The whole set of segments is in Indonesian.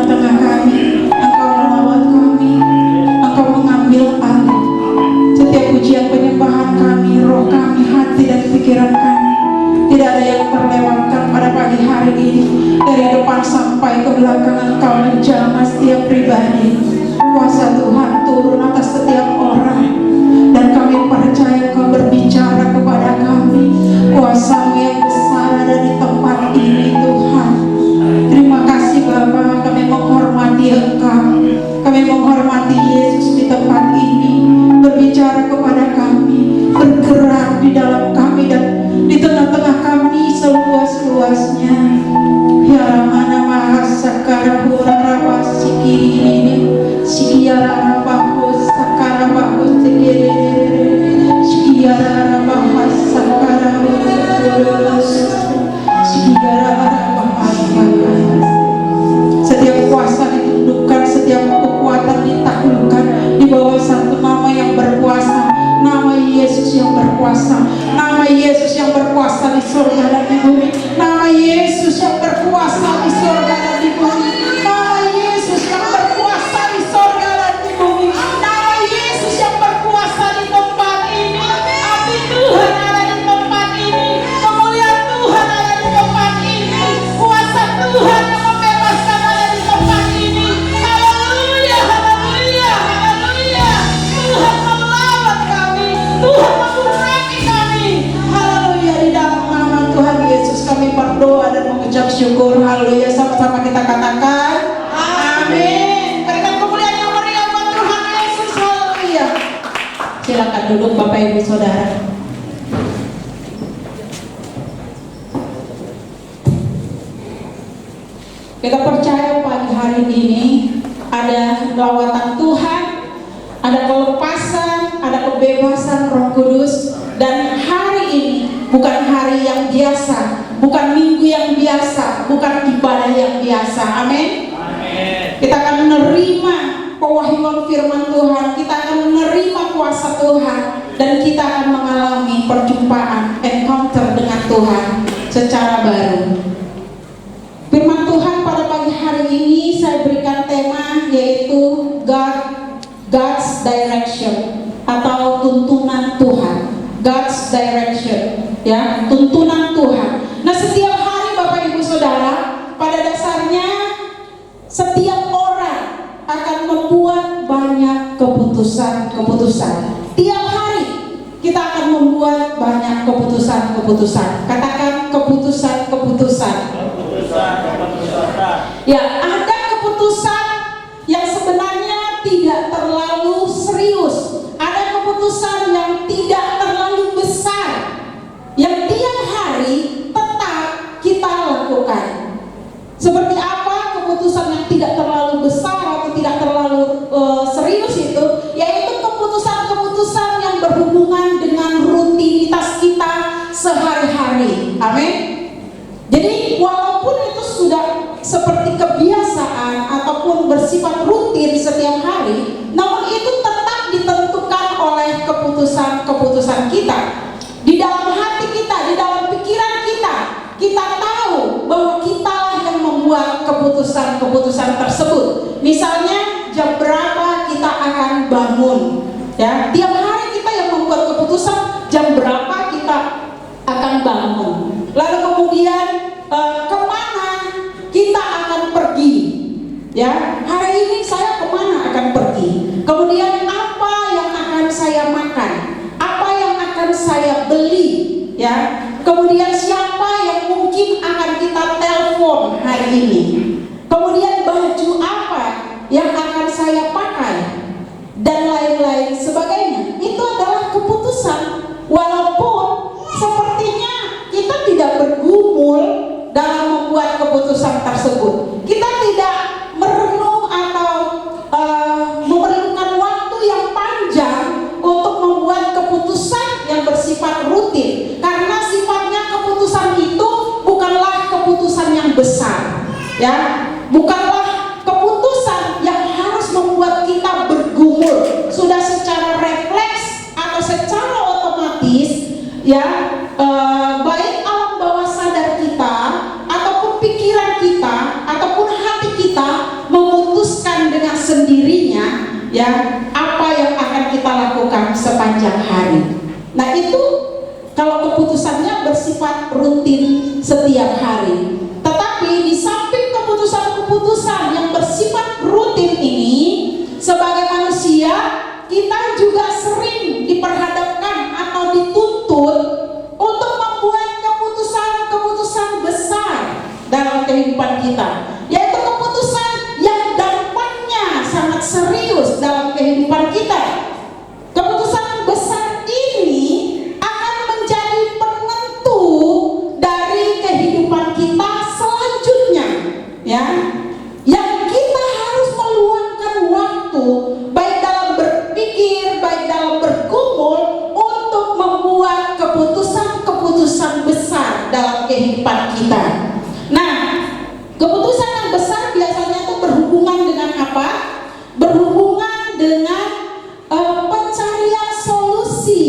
tengah-tengah kami. Engkau melawat kami, Engkau mengambil alih setiap pujian penyembahan kami, roh kami, hati dan pikiran kami. Tidak ada yang terlewatkan pada pagi hari ini. Dari depan sampai ke belakang Engkau menjamah setiap pribadi. Kuasa Tuhan turun atas setiap orang, dan kami percaya Engkau berbicara kepada kami. Kuasa-Mu yang besar ada di tempat ini Tuhan. Terima kasih Bapa, kami menghormati Engkau, kami menghormati Yesus di tempat ini. Berbicara kepada kami, bergerak di dalam kami dan di tengah-tengah kami seluas-luasnya. Ya Ramana Mahasakara Hurara Sikini Sikiara Bahus Sakara Bahus Sikiara Bahas Sakara Bahus Sikiara Bahas. Setiap kuasa ditundukkan, setiap kekuatan ditaklukkan di bawah satu nama yang berkuasa, nama Yesus yang berkuasa, nama Yesus yang berkuasa di surga dan di bumi, nama Yesus yang berkuasa di surga dan di bumi, nama Yesus yang berkuasa di surga dan di bumi, nama Yesus yang berkuasa di tempat ini. Api Tuhan ada di tempat ini, kemuliaan Tuhan ada di tempat ini, kuasa Tuhan yang membebaskan ada di tempat ini. Haleluya, haleluya, haleluya. Tuhan melawat kami, Tuhan mengurapi kami. Haleluya, di dalam nama Tuhan Yesus kami berdoa dan mengucap syukur. Haleluya, sama-sama kita katakan amin. Berikan kemuliaan yang meriah buat Tuhan Yesus. Haleluya. Silakan duduk Bapak Ibu Saudara. Kita percaya pagi hari ini ada lawatan Tuhan, ada kelepasan, ada kebebasan Roh Kudus, dan hari ini bukan hari yang biasa, bukan minggu yang biasa, bukan ibadah yang biasa. Amin. Kita akan menerima pewahyuan firman Tuhan, kita akan menerima kuasa Tuhan, dan kita akan mengalami perjumpaan, encounter dengan Tuhan secara baru. Firman Tuhan pada pagi hari ini saya berikan tema yaitu God's direction atau tuntunan Tuhan. God's direction, ya, tuntunan Tuhan. Nah, setiap hari Bapak Ibu Saudara, pada dasarnya setiap orang akan membuat banyak keputusan-keputusan. Tiap hari kita akan membuat banyak keputusan-keputusan. Katakan keputusan-keputusan. Ya, ada keputusan yang sebenarnya tidak terlalu serius, ada keputusan yang tidak terlalu besar, yang tiap hari tetap kita lakukan. Seperti apa keputusan yang tidak terlalu besar atau tidak terlalu serius itu? Yaitu keputusan-keputusan yang berhubungan dengan rutinitas kita sehari-hari. Amin. Jadi walaupun itu sudah seperti kebiasaan ataupun bersifat rutin setiap hari, namun itu tetap ditentukan oleh keputusan-keputusan kita. Di dalam hati kita, di dalam pikiran kita, kita tahu bahwa kitalah yang membuat keputusan-keputusan tersebut. Misalnya jam berapa kita akan bangun, ya. Tiap hari kita yang membuat keputusan jam berapa kita akan bangun. Lalu kemudian kemana kita akan pergi, ya. Hari ini saya kemana akan pergi. Kemudian apa yang akan saya makan, apa yang akan saya beli, ya. Kemudian siapa yang mungkin akan kita telepon hari ini. Kemudian baju apa yang akan saya pakai, dan lain-lain sebagainya. Itu adalah keputusan. Walaupun sepertinya kita tidak bergumul dalam membuat keputusan tersebut, kita tidak merenung atau memerlukan waktu yang panjang untuk membuat keputusan yang bersifat rutin, karena sifatnya keputusan itu bukanlah keputusan yang besar. sendirinya ya apa yang akan kita lakukan sepanjang hari. Nah itu kalau keputusannya bersifat rutin setiap hari. Tetapi di samping keputusan-keputusan yang bersifat rutin ini, sebagai manusia kita juga sering diperhadapkan atau dituntut untuk membuat keputusan-keputusan besar dalam kehidupan kita, yaitu keputusan yang dampaknya sangat serius dalam kehidupan kita. Keputusan besar ini akan menjadi penentu dari kehidupan kita selanjutnya, ya. Yang kita harus meluangkan waktu, baik dalam berpikir, baik dalam bergumul, untuk membuat keputusan-keputusan besar dalam kehidupan kita. Nah, keputusan yang besar biasanya itu berhubungan dengan apa? Berhubungan dengan pencarian solusi,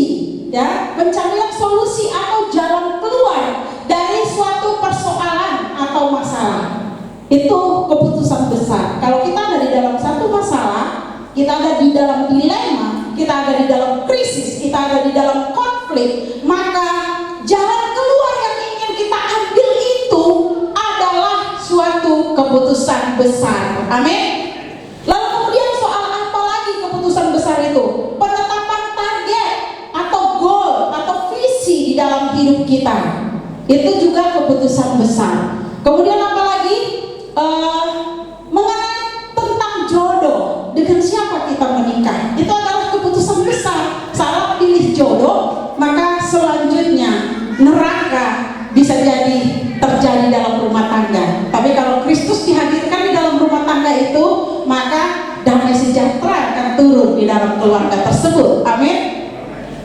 ya, pencarian solusi atau jalan keluar dari suatu persoalan atau masalah. Itu keputusan besar. Kalau kita ada di dalam satu masalah, kita ada di dalam dilema, kita ada di dalam krisis, kita ada di dalam konflik, maka jalan keluar yang ingin kita ambil itu adalah suatu keputusan besar. Amin. Lalu kemudian soal apa lagi keputusan besar itu? Penetapan target atau goal atau visi di dalam hidup kita. Itu juga keputusan besar. Kemudian apa lagi? Mengenai tentang jodoh, dengan siapa kita menikah, itu adalah keputusan besar. Salah pilih jodoh, maka selanjutnya neraka bisa jadi terjadi dalam rumah tangga. Tapi kalau Kristus dihadirkan di dalam rumah tangga itu, maka damai sejahtera akan turun di dalam keluarga tersebut. Amin.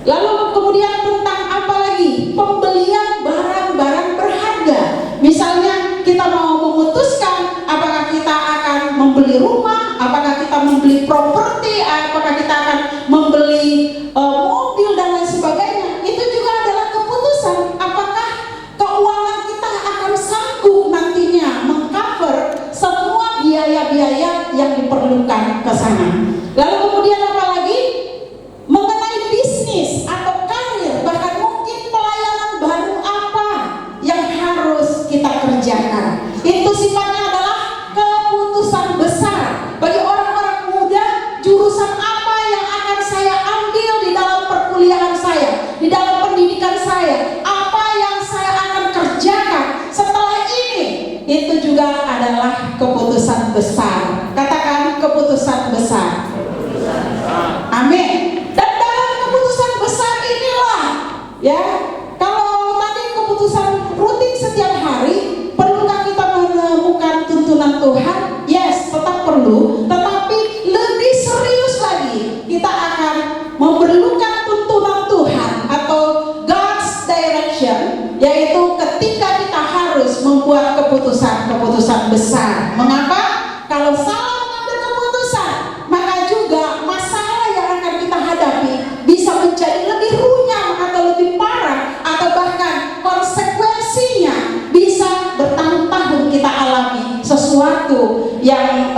Lalu kemudian tentang apa lagi? Pembelian barang-barang berharga. Misalnya kita mau memutuskan apakah kita akan membeli rumah, apakah kita membeli properti, apakah kita akan membeli mobil dan lain sebagainya. Itu juga adalah keputusan. Apakah keuangan kita akan sanggup nantinya mengcover semua biaya-biaya yang diperlukan ke sana. Lalu kemudian apa lagi? Mengenai bisnis atau karir, bahkan mungkin pelayanan baru apa yang harus kita kerjakan. Itu sifatnya adalah keputusan besar. Bagi orang-orang muda, jurusan apa yang akan saya ambil di dalam perkuliahan saya, di dalam pendidikan saya, apa yang saya akan kerjakan setelah ini, itu juga adalah keputusan besar. Katakan keputusan besar. Amin. Dan dalam keputusan besar inilah, ya, kalau tadi keputusan rutin setiap hari, perlukah kita menemukan tuntunan Tuhan? Yes, tetap perlu. Tetapi lebih serius lagi, kita akan memerlukan tuntunan Tuhan atau God's direction, yaitu ketika kita harus membuat keputusan-keputusan besar. Mengapa? Kalau salah mengambil keputusan, maka juga masalah yang akan kita hadapi bisa menjadi lebih runyam atau lebih parah, atau bahkan konsekuensinya bisa bertahun-tahun kita alami sesuatu yang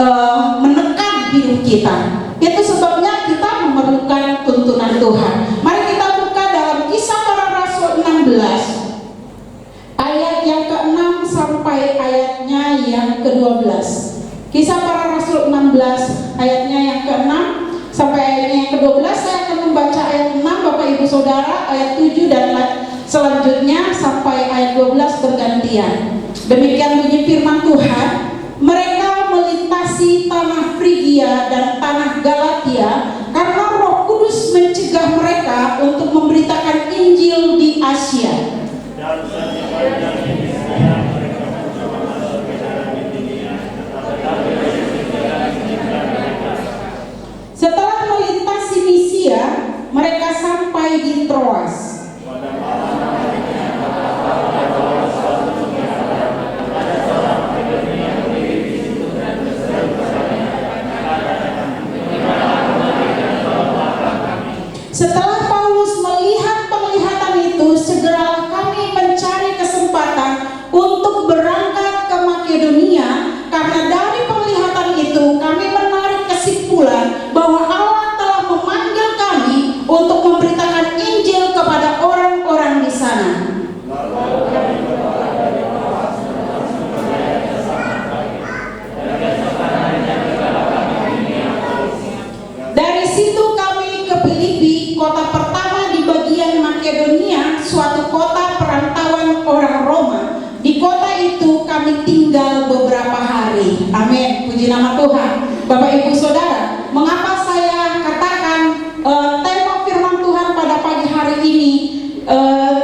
menekan hidup kita. Itu sebabnya kita memerlukan tuntunan Tuhan. Mari kita buka dalam Kisah Para Rasul 16 ayat yang ke-6 sampai ayatnya yang ke-12. Kisah Para Rasul 16 ayatnya yang ke-6 sampai ayatnya yang ke-12. Saya akan membaca ayat 6 Bapak Ibu Saudara, ayat 7 dan selanjutnya sampai ayat 12 bergantian. Demikian bunyi firman Tuhan. Mereka melintasi tanah Frigia dan tanah Galatia karena Roh Kudus mencegah mereka untuk memberitakan Injil di Asia. Setelah melintasi Misia, mereka sampai di Troas. nama Tuhan. Bapak Ibu Saudara, mengapa saya katakan tema firman Tuhan pada pagi hari ini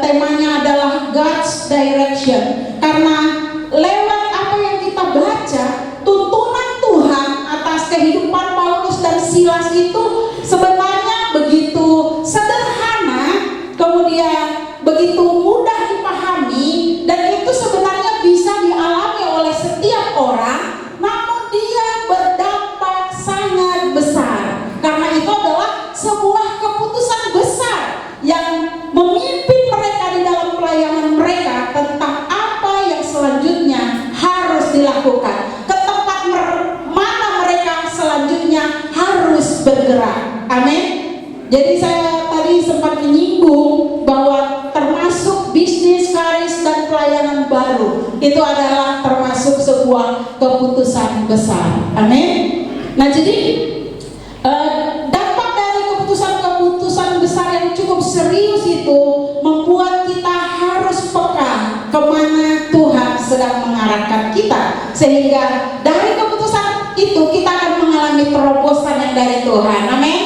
temanya adalah God's Direction? Karena lewat apa yang kita baca, tuntunan Tuhan atas kehidupan Paulus dan Silas itu sebenarnya begitu sederhana, kemudian begitu mudah dipahami, dan itu sebenarnya bisa dialami oleh setiap orang, namun dia berdampak sangat besar. Karena itu adalah sebuah keputusan besar yang memimpin mereka di dalam pelayanan mereka tentang apa yang selanjutnya harus dilakukan, ke tempat mana mereka selanjutnya harus bergerak. Amin. Jadi saya tadi sempat menyinggung bahwa termasuk bisnis, karis, dan pelayanan baru itu adalah termasuk sebuah keputusan besar. Amin. Nah, jadi dampak dari keputusan besar yang cukup serius itu membuat kita harus peka kemana Tuhan sedang mengarahkan kita, sehingga dari keputusan itu kita akan mengalami terobosan yang dari Tuhan. Amin.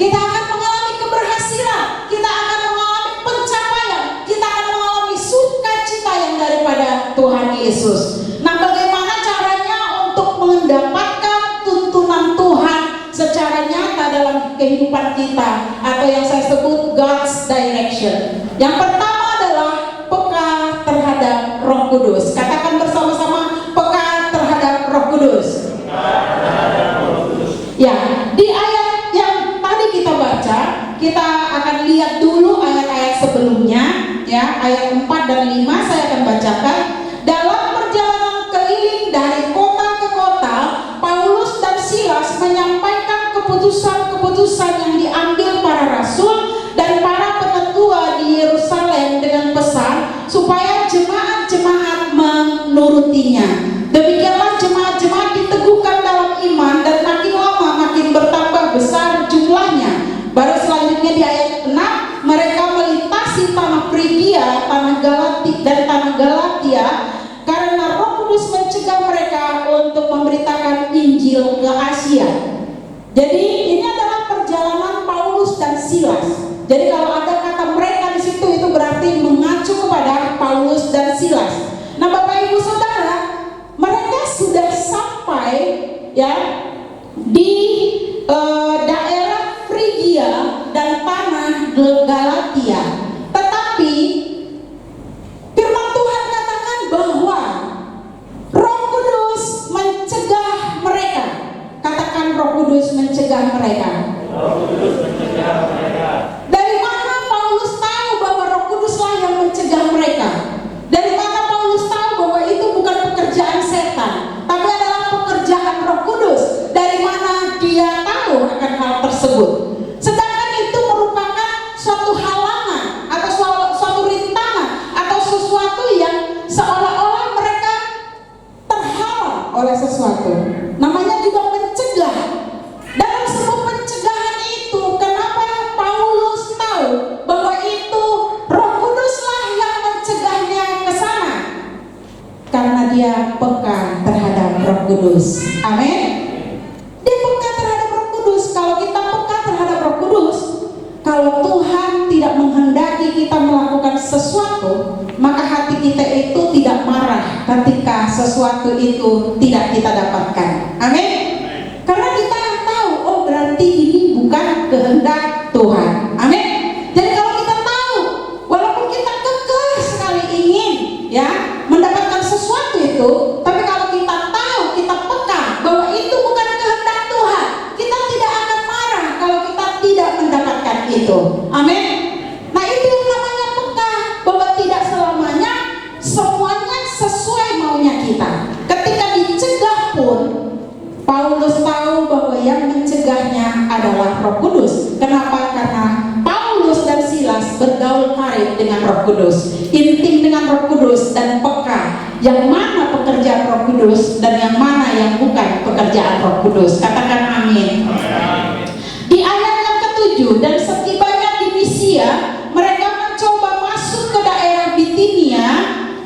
Kita akan mengalami keberhasilan, kita akan mengalami pencapaian, kita akan mengalami sukacita yang daripada Tuhan Yesus. Nah, bagaimana caranya untuk mendapatkan tuntunan Tuhan secara nyata dalam kehidupan kita, atau yang saya sebut God's Direction? Yang pertama adalah peka terhadap Roh Kudus. Katakan bersama-sama, peka terhadap Roh Kudus. Ya, di ayat yang tadi kita baca, kita akan lihat dulu ayat-ayat sebelumnya, ya, ayat 4 dan 5 saya akan bacakan. Dalam perjalanan keliling dari kota ke kota, Paulus dan Silas menyampaikan keputusan-keputusan yang diambil para rasul dan para penetua di Yerusalem dengan pesan supaya jemaat-jemaat menurutinya. Demikianlah jemaat-jemaat diteguhkan dalam iman dan makin lama makin bertambah besar jumlahnya. Baru selanjutnya di ayat 6, mereka melintasi tanah Frigia, tanah Galatia, karena Roh Kudus mencegah mereka untuk memberitakan Injil ke Asia. Jadi ini adalah perjalanan Paulus dan Silas. Jadi kalau ada kata mereka di situ, itu berarti mengacu kepada Paulus dan Silas. Nah, Bapak Ibu Saudara, mereka sudah sampai, ya, di daerah Frigia dan tanah Galatia. Tetapi firman Tuhan katakan bahwa Roh Kudus mencegah mereka. Katakan, Roh Kudus mencegah mereka. Dari mana Paulus tahu bahwa Roh Kuduslah yang mencegah mereka? Dari mana Paulus tahu bahwa itu bukan pekerjaan setan, tapi adalah pekerjaan Roh Kudus? Dari mana dia tahu akan hal tersebut? Sedangkan itu merupakan suatu halangan atau suatu rintangan atau sesuatu yang seolah-olah mereka terhalang oleh sesuatu. Namanya juga mencegah. Dalam sebuah pencegahan itu, kenapa Paulus tahu bahwa itu Roh Kuduslah yang mencegahnya ke sana? Karena dia peka terhadap Roh Kudus. Amin. Dia peka terhadap Roh Kudus. Kalau kita peka terhadap Roh Kudus, kalau Tuhan tidak menghendaki kita melakukan sesuatu, maka hati kita itu tidak marah ketika sesuatu itu tidak kita dapatkan. Amin. Karena kita tahu, oh berarti ini bukan kehendak Tuhan. Amin. Jadi kalau kita tahu, walaupun kita kekeh sekali ingin, ya, mendapatkan sesuatu itu, tapi kalau kita tahu, kita peka bahwa itu bukan kehendak Tuhan, kita tidak akan marah kalau kita tidak mendapatkan itu. Amin. Nah, itu yang namanya peka, bahwa tidak selamanya semuanya sesuai maunya kita. Ketika dicegah pun, Paulus tahu bahwa yang mencegahnya adalah Roh Kudus. Kenapa? Karena Paulus dan Silas bergaul karib dengan Roh Kudus, intim dengan Roh Kudus, dan peka yang mana pekerjaan Roh Kudus dan yang mana yang bukan pekerjaan Roh Kudus. Katakan amin. Di ayat yang ke-7, dan setibanya di Misia, mereka mencoba masuk ke daerah Bitinia,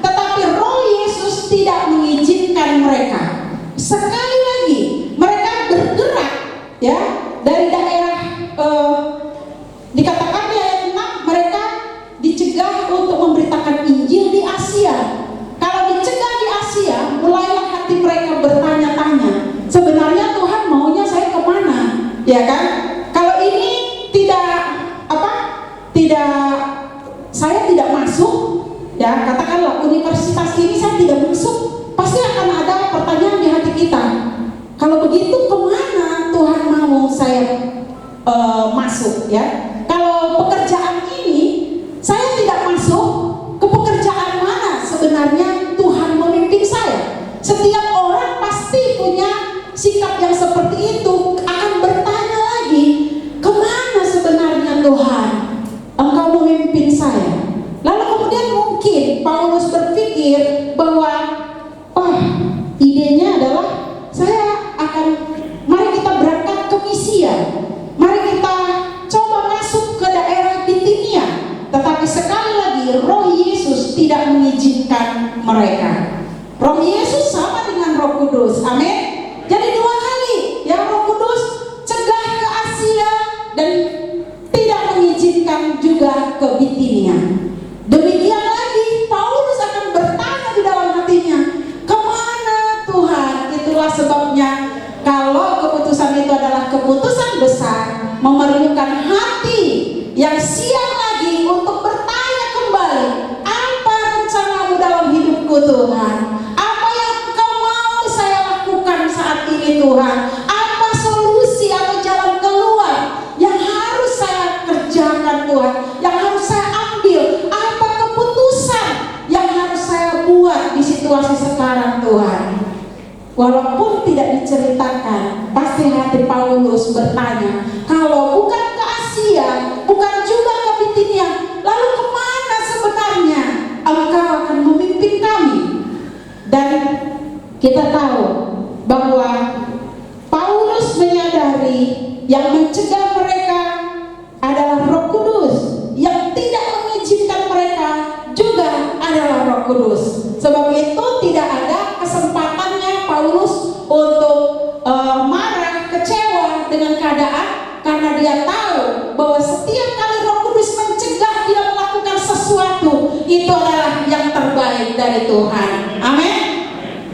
tetapi Roh Yesus tidak mengizinkan mereka. Sekali lagi, ya, dari daerah dikatakan di ayat 6 mereka dicegah untuk memberitakan Injil di Asia. Kalau dicegah di Asia, mulailah hati mereka bertanya-tanya, sebenarnya Tuhan maunya saya kemana, ya kan? Kalau ini saya tidak masuk, ya katakanlah universitas ini saya tidak masuk, pasti akan ada pertanyaan di hati kita. Kalau begitu kemana Tuhan mau saya masuk, ya? Kalau pekerjaan ini saya tidak masuk, ke pekerjaan mana sebenarnya Tuhan memimpin saya? Setiap orang pasti punya sikap yang seperti itu, akan bertanya lagi, kemana sebenarnya Tuhan Engkau memimpin saya? Lalu kemudian mungkin Paulus berpikir bahwa idenya adalah mari kita berangkat ke Misia, mari kita coba masuk ke daerah Bitinia. Tetapi sekali lagi Roh Yesus tidak mengizinkan mereka. Roh Yesus sama dengan Roh Kudus, amin. Jadi dua kali ya Roh Kudus cegah ke Asia dan tidak mengizinkan juga ke Bitinia. Demikian lagi Paulus akan bertanya di dalam hatinya, kemana Tuhan? Itulah sebabnya kalau keputusan itu adalah keputusan besar, memerlukan hati yang siap lagi untuk bertanya kembali, apa rencanamu dalam hidupku Tuhan? Apa yang Engkau mau saya lakukan saat ini Tuhan? Apa solusi atau jalan keluar yang harus saya kerjakan Tuhan? Yang harus saya ambil? Apa keputusan yang harus saya buat di situasi sekarang Tuhan? Walaupun tidak diceritakan, pasti hati Paulus bertanya, kalau bukan ke Asia, bukan juga ke Bitinia, lalu kemana sebenarnya Engkau akan memimpin kami? Dan kita tahu bahwa Paulus menyadari yang mencegah mereka adalah Roh Kudus, yang tidak mengizinkan mereka juga adalah Roh Kudus. Sebab itu tidak ada kesempatannya Paulus untuk marah, kecewa dengan keadaan, karena dia tahu bahwa setiap kali Roh Kudus mencegah dia melakukan sesuatu, itu adalah yang terbaik dari Tuhan. Amin.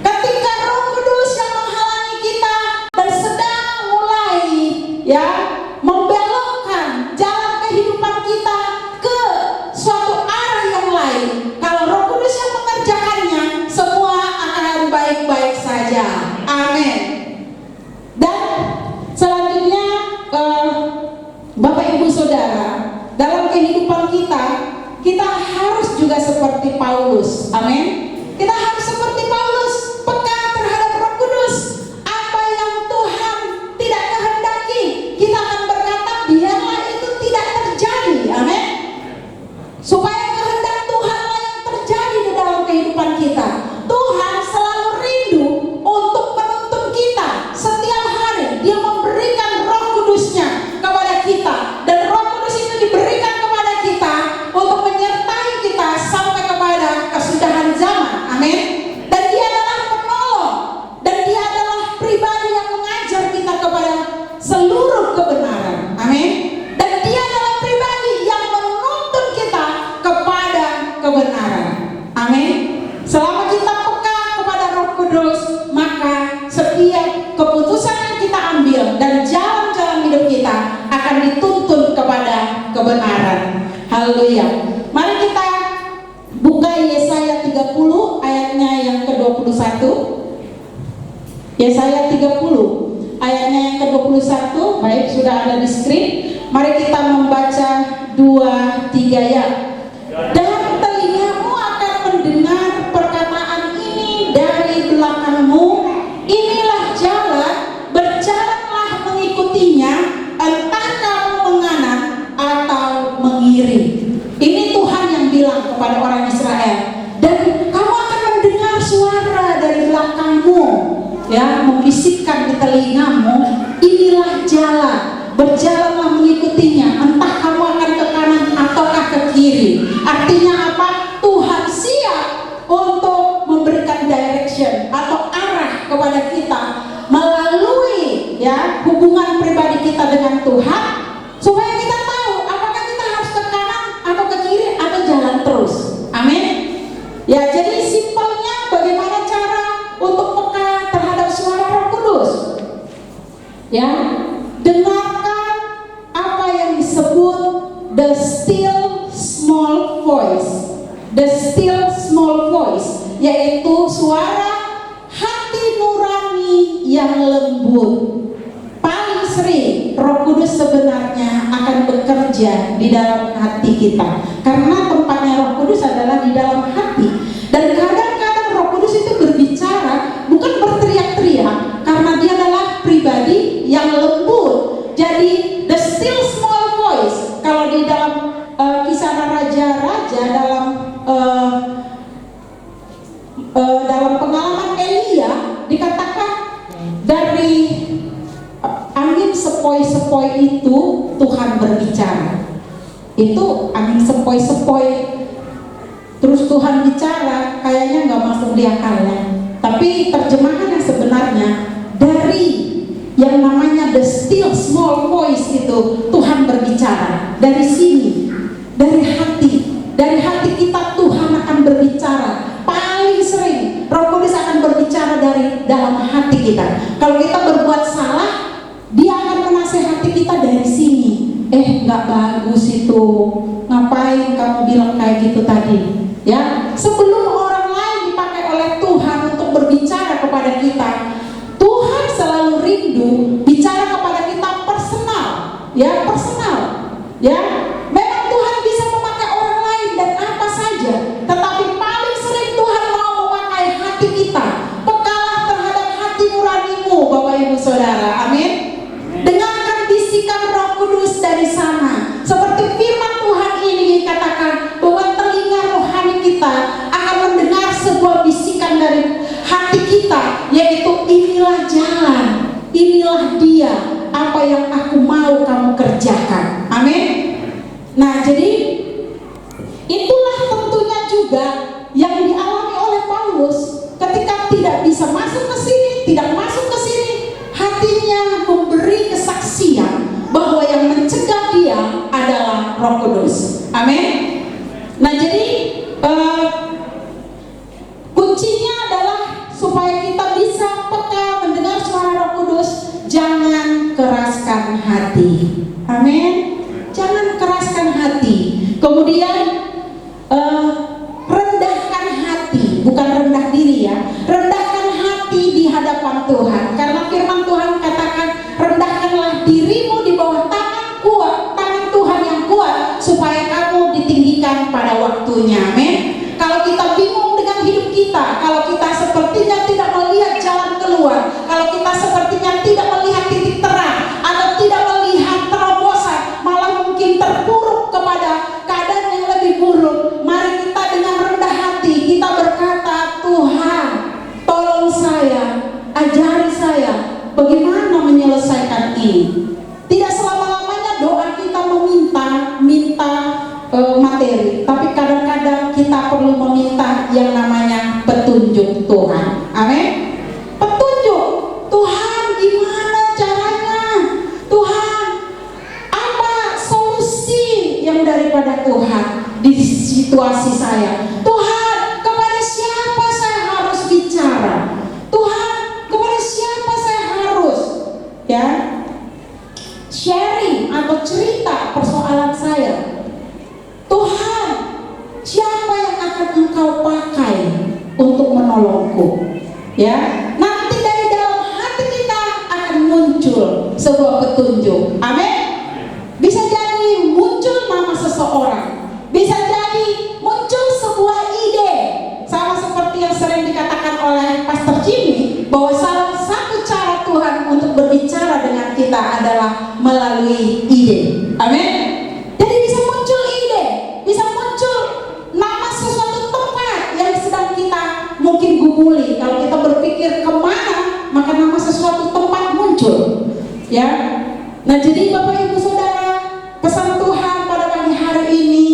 Ketika Roh Kudus yang menghalangi kita dan sedang mulai membelokkan jalan kehidupan kita ke suatu arah yang lain, kalau Roh Kudus yang mengerjakannya, semua akan baik-baik saja. Amin. Dan selanjutnya Bapak Ibu Saudara, dalam kehidupan kita harus juga seperti Paulus. Amin. Kita harus seperti Paulus, peka terhadap Roh Kudus. Apa yang Tuhan tidak kehendaki, kita akan berkata biarlah itu tidak terjadi. Amin. Supaya kehendak Tuhanlah yang terjadi di dalam kehidupan kita. Tuhan selalu rindu untuk menuntun kita setiap hari. Dia memberikan Roh Kudusnya kepada kita, dan Roh Kudus itu diberikan kepada kita untuk menyertai kita sampai kepada kesudahan zaman. Amin. Dan dia adalah penolong, dan dia adalah pribadi yang mengajar kita kepada seluruh kebenaran. Amin. Dan dia adalah pribadi yang menuntun kita kepada kebenaran. Amin. Selama kita peka kepada Roh Kudus, maka setiap keputusan yang kita ambil dan jalan-jalan hidup kita akan dituntun kepada kebenaran. Haleluya. Mari kita buka Yesaya 30 ayatnya yang ke-21. Yesaya 30 ayatnya yang ke-21. Baik, sudah ada di screen. Mari kita membaca 2-3 ya. Dan telingamu akan mendengar perkataan ini dari belakangmu, inilah jalan, berjalanlah mengikutinya, entah kamu menganan atau mengiring. Ini Tuhan yang bilang kepada orang Israel. Dan kamu akan mendengar suara dari belakangmu, ya, membisikkan di telingamu, inilah jalan, berjalanlah mengikutinya, entah kamu akan ke kanan ataukah ke kiri. Artinya apa? Tuhan siap untuk memberikan direction atau arah kepada kita melalui hubungan pribadi kita dengan Tuhan, supaya kita tahu apakah kita harus ke kanan atau ke kiri atau jalan terus. Amin. Ya, jadi simpelnya bagaimana cara untuk peka terhadap suara Roh Kudus. Ya, dengarkan apa yang disebut the still small voice. The still small voice, yaitu suara hati nurani yang lembut. Paling sering Roh Kudus sebenarnya akan bekerja di dalam hati kita, karena tempatnya Roh Kudus adalah di dalam hati. Dan kadang-kadang Roh Kudus itu berbicara bukan berteriak-teriak, karena dia adalah pribadi yang lembut. Jadi the still small voice, kalau di dalam Kisah Raja-Raja, dalam pengalaman Elia dikatakan dari angin sepoi-sepoi itu Tuhan berbicara. Itu angin sepoi-sepoi terus Tuhan bicara, kayaknya nggak masuk di akalnya. Tapi terjemahan yang sebenarnya dari yang namanya the still small voice itu Tuhan berbicara. Dari sini, dari hati kita Tuhan akan berbicara. Paling sering Roh Kudus akan berbicara dari dalam hati kita. Kalau kita berbuat salah, dia akan menasehati kita dari sini. Nggak bagus itu, ngapain kamu bilang kayak gitu tadi? Ya, sebelum orang lain dipakai oleh Tuhan untuk berbicara kepada kita, Tuhan selalu rindu bicara kepada kita personal. Ya, personal. Ya, memang Tuhan bisa memakai orang lain dan apa saja, tetapi paling sering Tuhan mau memakai hati kita. Pekalah terhadap hati nuranimu, Bapak Ibu Saudara. Amin. Dengarkan bisikan Roh Kudus dari sana. Seperti firman Tuhan ini dikatakan bahwa telinga rohani kita akan mendengar sebuah bisikan dari hati kita, yaitu inilah jalan, inilah dia, apa yang aku mau kamu kerjakan. Amin. Nah, jadi itulah tentunya juga yang dialami oleh Paulus ketika tidak bisa masuk ke sini, tidak masuk ke sini. Hatinya memberi kesaksian bahwa yang mencegah dia adalah Roh Kudus. Amin. Nah, jadi kuncinya adalah supaya kita bisa peka mendengar suara Roh Kudus. Jangan keraskan hati. Amin. Jangan keraskan hati. Kemudian rendahkan hati, bukan rendah diri ya. Rendahkan hati di hadapan Tuhan. Karena firman Tuhan katakan, rendahkanlah dirimu di bawah tangan Tuhan yang kuat, supaya kamu ditinggikan pada waktunya. Amin. Kalau kita bingung dengan hidup kita, kalau kita sepertinya tidak melihat jalan keluar, kalau kita sepertinya tidak melihat titik terang, atau tidak melihat terobosan, malah mungkin terpuruk kepada keadaan yang lebih buruk, mari kita dengan rendah hati kita berkata, Tuhan, tolong saya, ajari saya bagaimana menyelesaikan ini. Tidak selama-lamanya doa kita minta materi, tapi kadang-kadang kita perlu meminta yang namanya petunjuk Tuhan. Amin. Petunjuk Tuhan, gimana caranya? Tuhan, apa solusi yang daripada Tuhan di situasi saya? Tuhan, kepada siapa saya harus bicara? Tuhan, kepada siapa saya harus sharing atau cerita persoalan saya? Tuhan, siapa yang akan Engkau pakai untuk menolongku? Ya, nanti dari dalam hati kita akan muncul sebuah petunjuk. Amin. Bisa jadi muncul nama seseorang, bisa jadi muncul sebuah ide. Sama seperti yang sering dikatakan oleh Pastor Jimmy, bahwa salah satu cara Tuhan untuk berbicara dengan kita adalah melalui ide. Amin. Jadi bisa muncul ide, bisa muncul nama sesuatu tempat yang sedang kita mungkin gumuli. Kalau kita berpikir kemana, maka nama sesuatu tempat muncul. Ya. Nah, jadi Bapak Ibu Saudara, pesan Tuhan pada pagi hari ini,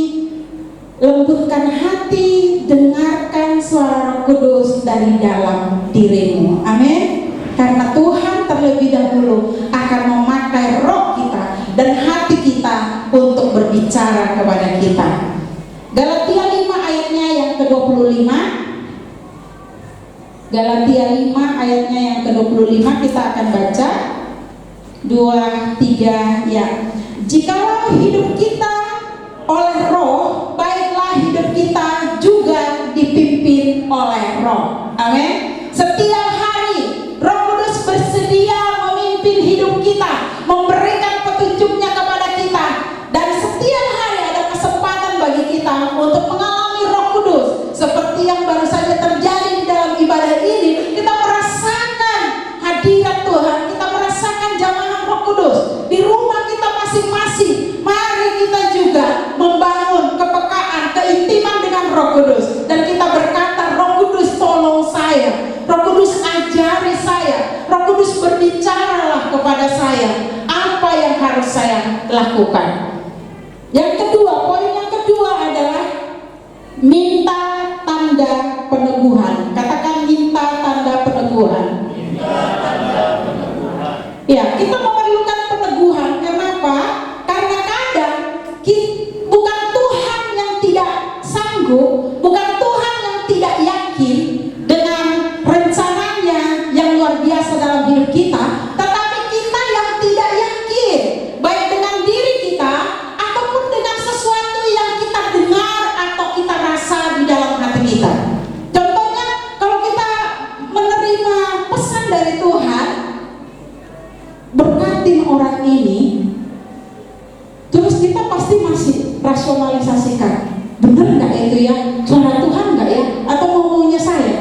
lembutkan hati, dengarkan suara Roh Kudus dari dalam dirimu. Amin. Karena Tuhan terlebih dahulu akan memakai roh kita Galatia 5 ayatnya yang ke-25 kita akan baca 2, 3 ya. Jikalau hidup kita oleh roh, baiklah hidup kita juga dipimpin oleh roh. Amin. Setiap hari Roh Kudus bersedia memimpin hidup kita, memberikan petunjuknya kepada kita, dan setiap hari ada kesempatan bagi kita untuk mengalami Roh Kudus. Seperti yang baru saja terjadi di dalam ibadah ini, kita merasakan hadirat Tuhan, kita merasakan jamahan Roh Kudus di rumah kita masing-masing. Mari kita juga membangun kepekaan, keintiman dengan Roh Kudus, dan kita berkata, Roh Kudus tolong saya, Roh Kudus ajari saya, Roh Kudus berbicaralah kepada saya apa yang harus saya lakukan. Yang kedua, poin yang kedua adalah minta tanda peneguhan. Katakan minta tanda peneguhan. Minta tanda peneguhan. Ya, kita memerlukan peneguhan. Kenapa? Karena kadang bukan Tuhan yang tidak sanggup, bukan Tuhan yang tidak yakin dengan rencananya yang luar biasa dalam hidup kita, tetapi kita yang tidak yakin, baik dengan diri kita ataupun dengan sesuatu yang kita dengar atau kita rasa di dalam hati kita. Contohnya, kalau kita menerima pesan dari Tuhan, berkatin orang ini, terus kita pasti masih rasionalisasikan, benar nggak itu ya, suara Tuhan nggak ya, atau maunya saya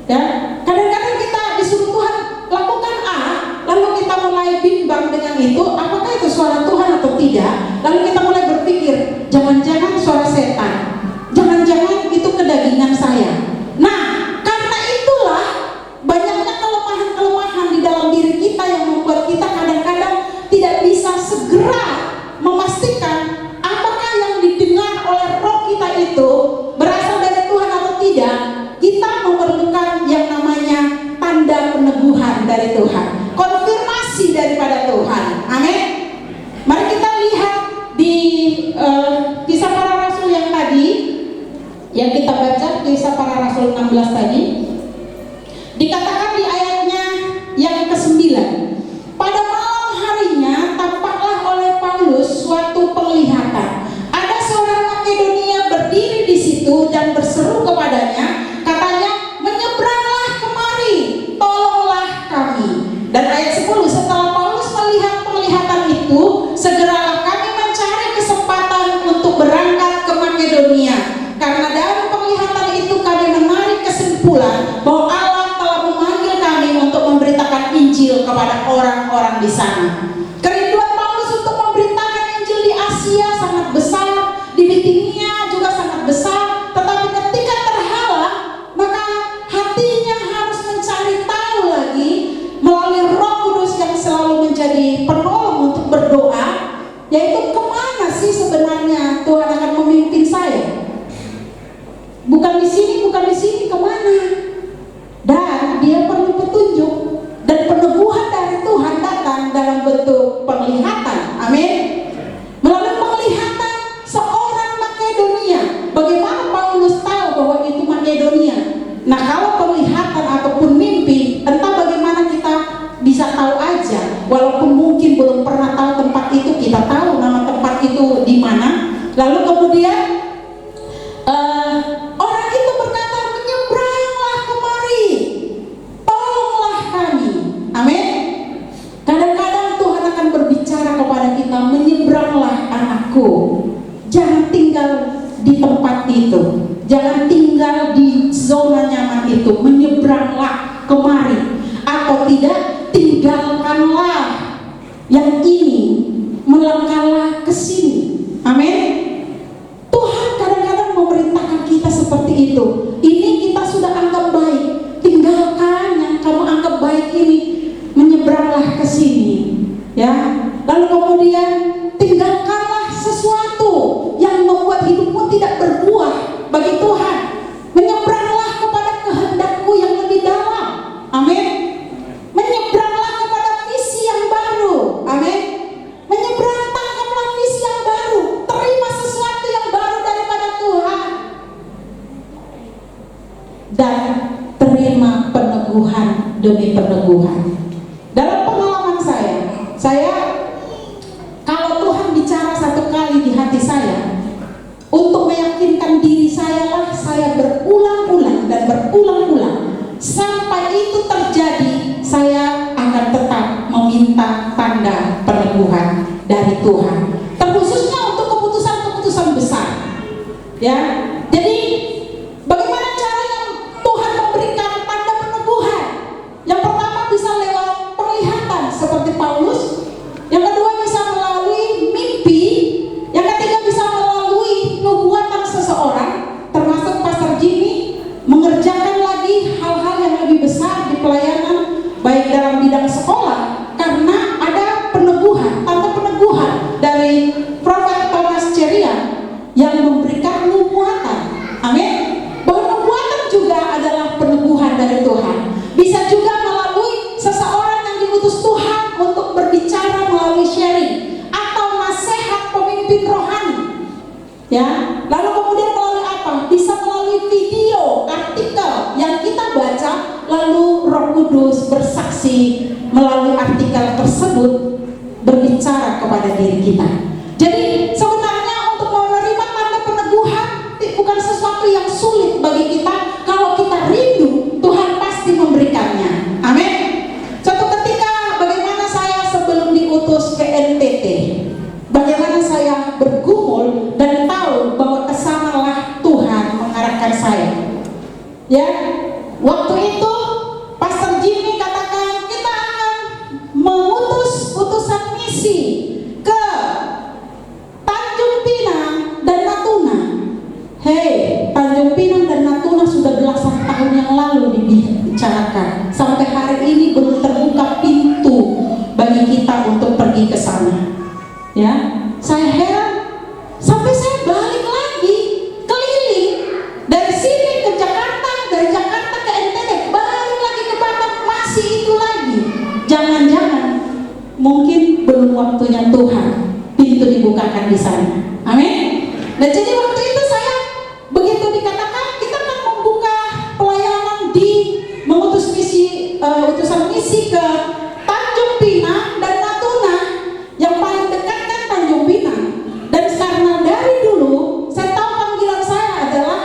ya. Kadang-kadang kita disuruh Tuhan lakukan A, lalu kita mulai bimbang dengan itu, apakah itu suara Tuhan atau tidak. Lalu kita mulai berpikir, jangan-jangan suara setan, jangan-jangan itu kedagingan saya. Nah, karena itulah banyaknya kelemahan-kelemahan di dalam diri kita yang membuat kita kadang-kadang tidak bisa segera memastikan apakah yang didengar oleh roh kita itu berasal dari Tuhan atau tidak. Kita memerlukan yang namanya tanda peneguhan dari Tuhan, konfirmasi daripada Tuhan. Amin. Mari kita lihat di Kisah Para Rasul yang tadi, yang kita baca, Kisah Para Rasul 16 tadi, dikatakan di ayatnya yang ke-9, pada malam harinya tampaklah oleh Paulus suatu penglihatan. Ada seorang Makedonia berdiri di situ dan berseru kepadanya, katanya, menyeberanglah kemari, tolonglah kami. Dan ayat 10, setelah Paulus melihat penglihatan itu, segeralah kami mencari kesempatan untuk berangkat ke Makedonia, karena dari penglihatan itu kami menarik kesimpulan bahwa Allah telah memanggil kami untuk memberitakan Injil kepada orang-orang di sana. Kerinduan Paulus untuk memberitakan Injil di Asia sangat besar, di Bitinia juga sangat besar, tetapi ketika terhalang, maka hatinya harus mencari tahu lagi melalui Roh Kudus yang selalu menjadi penolong untuk berdoa, yaitu kemana sih sebenarnya Tuhan akan memimpin saya? Bukan di sini, kemana? Dan dia perlu petunjuk, dan peneguhan dari Tuhan datang dalam bentuk penglihatan. Amin. Melalui penglihatan seorang Makedonia. Bagaimana Paulus tahu bahwa itu Makedonia? Nah, kalau penglihatan ataupun mimpi, entah bagaimana kita bisa tahu aja, walaupun mungkin belum pernah tahu tempat itu, kita tahu nama tempat itu di mana. Lalu kemudian orang itu berkata, menyeberanglah kemari, tolonglah kami. Amin. Kadang-kadang Tuhan akan berbicara kepada kita, menyeberanglah anakku, jangan tinggal di tempat itu, jangan tinggal di zona nyaman itu, menyeberanglah kemari, atau tidak, tinggalkanlah yang ini, melangkahlah ke sini. Amin. Tuhan kadang-kadang memerintahkan kita seperti itu. Ini kita sudah anggap baik, tinggalkan yang kamu anggap baik ini, menyeberanglah ke sini, ya. Lalu kemudian tinggalkanlah sesuatu yang membuat hidupmu tidak berbuah bagi Tuhan, menyeberanglah kepada kehendakku yang lebih dalam. Amin. Menyeberanglah kepada misi yang baru. Amin. Menyeberang, tangkaplah misi yang baru, terima sesuatu yang baru daripada Tuhan, dan terima peneguhan ada peneguhan dari Tuhan, terkhususnya untuk keputusan-keputusan besar. Ya, jadi bagaimana caranya Tuhan memberikan tanda peneguhan? Yang pertama bisa lewat penglihatan seperti Paulus, yang kedua bisa melalui mimpi, yang ketiga bisa melalui nubuatan seseorang, termasuk Pastor Jimmy mengerjakan lagi hal-hal yang lebih besar di pelayanan, baik dalam bidang sekolah, karena ada peneguhan, tanda peneguhan dari Prophet Thomas Ceria yang memberikan nubuatan. Amin. Bahwa nubuatan juga adalah peneguhan dari Tuhan. Bisa juga melalui seseorang yang diutus Tuhan untuk berbicara melalui sharing atau nasihat pemimpin rohani. Ya, lalu kemudian melalui apa? Bisa melalui video, artikel yang kita baca, lalu Roh Kudus bersaksi melalui artikel tersebut berbicara kepada diri kita. Jadi sebenarnya untuk menerima tanda peneguhan bukan sesuatu yang sulit bagi kita. Kalau kita rindu, Tuhan pasti memberikannya. Amin. Suatu ketika bagaimana saya sebelum diutus ke NTT, bagaimana saya bergumul dan tahu bahwa kesanalah Tuhan mengarahkan saya. Ya, waktu itu Pastor Jimmy katakan kita akan mengutus utusan misi ke Tanjung Pinang dan Natuna. Hei, Tanjung Pinang dan Natuna sudah belasan tahun yang lalu dibicarakan. Sampai hari ini belum terbuka pintu bagi kita untuk pergi ke sana. Ya, saya heran sampai saya balik lagi keliling dari sini ke Jakarta, dari Jakarta ke NTT, balik lagi ke Batam, masih itu lagi. Jangan-jangan mungkin belum waktunya Tuhan, pintu dibukakan di sana. Amin. Nah, jadi waktu itu saya begitu dikatakan kita akan membuka pelayanan di mengutus misi, utusan misi ke Tanjung Pinang dan Natuna. Yang paling dekat kan Tanjung Pinang. Dan karena dari dulu saya tahu panggilan saya adalah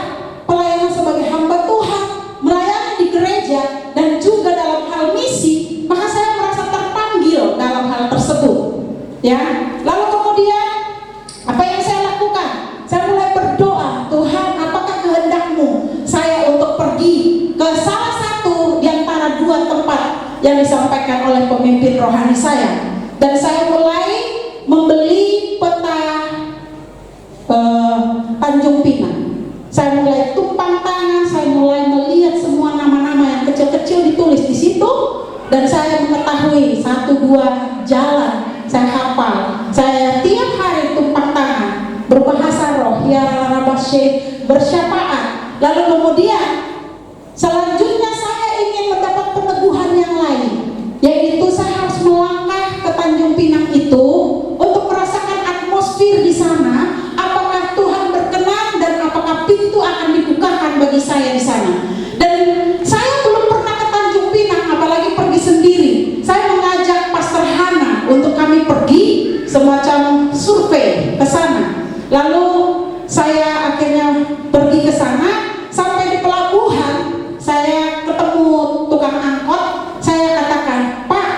pelayanan sebagai hamba Tuhan, melayani di gereja dan juga dalam hal misi, maka saya merasa terpanggil dalam hal tersebut. Ya, lalu kemudian apa yang saya lakukan? Saya mulai berdoa, Tuhan, apakah kehendak-Mu saya untuk pergi ke salah satu di antara dua tempat yang disampaikan oleh pemimpin rohani saya. Dan saya mulai membeli peta Tanjung Pinang. Saya mulai tumpang tangan, saya mulai melihat semua nama-nama yang kecil-kecil ditulis di situ, dan saya mengetahui 1-2 jalan saya hafal. Saya tiap hari tumpang tangan, berbahasa roh, ya rabasye, bersyafaat. Lalu kemudian selanjutnya saya ingin mendapat peneguhan yang lain, yaitu saya harus melangkah ke Tanjung Pinang itu untuk merasakan atmosfer di sana. Apakah Tuhan berkenan dan apakah pintu akan dibukakan bagi saya di sana? Dan saya belum pernah ke Tanjung Pinang, apalagi pergi sendiri. Saya mengajak Pastor Hana untuk kami pergi semacam survei ke sana. Lalu saya akhirnya pergi ke sana. Sampai di pelabuhan saya ketemu tukang angkot. Saya katakan, Pak,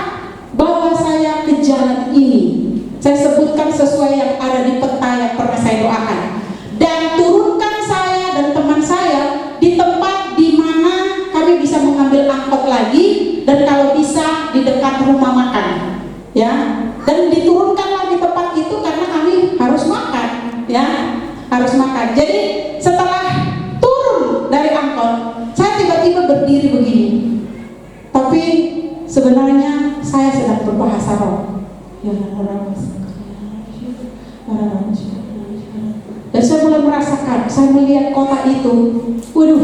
bawa saya ke jalan ini. Saya sebutkan sesuai yang ada di peta yang pernah saya doakan, dan turunkan saya dan teman saya di tempat di mana kami bisa mengambil angkot lagi, dan kalau bisa di dekat rumah makan. Ya, dan diturunkanlah di tempat itu karena kami harus makan. Ya, harus makan. Jadi setelah turun dari angkot, saya tiba-tiba berdiri begini. Tapi sebenarnya saya sedang berbahasa roh. Dan saya mulai merasakan, saya melihat kota itu. Waduh,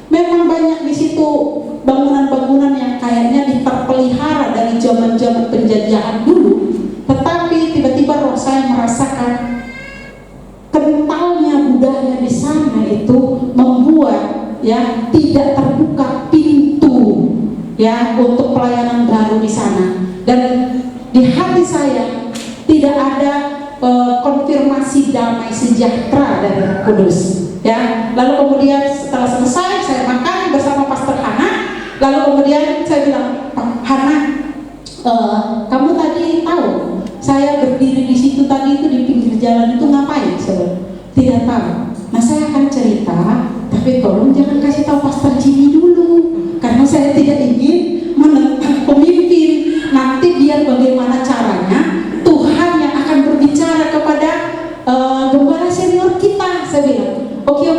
memang banyak di situ bangunan-bangunan yang kayaknya diterpelihara dari zaman-zaman penjajahan dulu. Tetapi tiba-tiba roh saya merasakan kentalnya budaya di sana itu membuat ya tidak terbuka pintu ya untuk pelayanan baru di sana. Dan di hati saya tidak ada konfirmasi damai sejahtera dari Roh Kudus. Ya, lalu kemudian setelah selesai saya makan bersama Pastor Hana. Lalu kemudian saya bilang, Hana, kamu tadi tahu jalan itu ngapain saudara? Tidak tahu. Nah saya akan cerita, tapi tolong jangan kasih tahu Pastor Jimmy dulu, karena saya tidak ingin menentang pemimpin. Nanti biar bagaimana caranya Tuhan yang akan berbicara kepada gembala senior kita. Saya bilang, oke.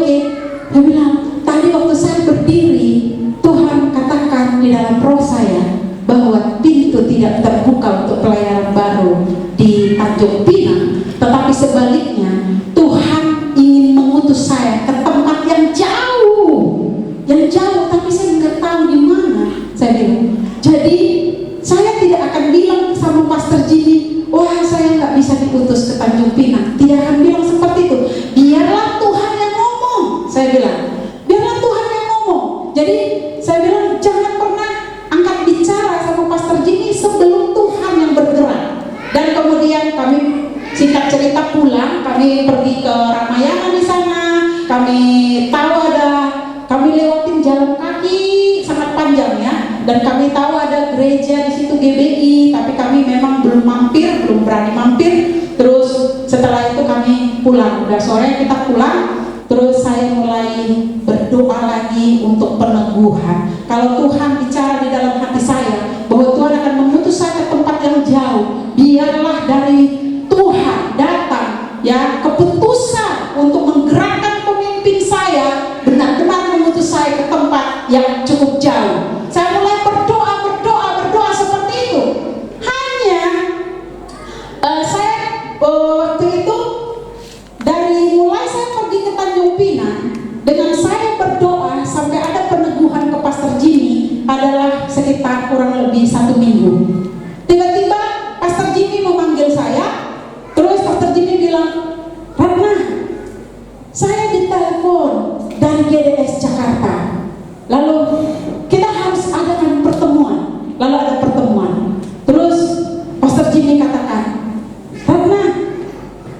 Saya bilang, tadi waktu saya berdiri, Tuhan katakan di dalam roh saya bahwa pintu tidak terbuka untuk pelayanan baru di Tanjung Pinang, tetapi sebaliknya Tuhan ingin mengutus saya ke tempat yang jauh, tapi saya nggak tahu di mana. Saya bilang, jadi saya tidak akan bilang sama Pastor Jimmy, wah saya nggak bisa diutus ke Tanjung Pinang. Tidak akan bilang seperti itu. Biarlah Tuhan yang ngomong. Saya bilang, biarlah Tuhan yang ngomong. Jadi saya bilang jangan pernah angkat bicara sama Pastor Jimmy sebelum Tuhan yang bergerak. Dan kemudian kami singkat cerita pulang, kami pergi ke Ramayana di sana. Kami lewatin jalan kaki sangat panjang ya. Dan kami tahu ada gereja di situ GBI, tapi kami memang belum berani mampir. Terus setelah itu kami pulang. Udah sore kita pulang. Terus saya mulai berdoa lagi untuk peneguhan. Kalau Tuhan bicara di dalam hati saya bahwa Tuhan akan memutus saya ke tempat yang jauh, biarlah dari Tuhan datang ya keputusan untuk menggerakkan pemimpin saya, benar-benar memutus saya ke tempat yang cukup jauh. Saya mulai berdoa seperti itu. Hanya saya waktu itu dari mulai saya pergi ke Tanjung Pinang, dengan saya berdoa sampai ada peneguhan ke Pastor Jimmy adalah sekitar kurang lebih 1 minggu. Tiba-tiba Pastor Jimmy memanggil saya, terus Pastor Jimmy bilang, Ratna, saya ditelepon dari GDS Jakarta, lalu kita harus adakan pertemuan. Lalu ada pertemuan. Terus Pastor Jimmy katakan, Ratna,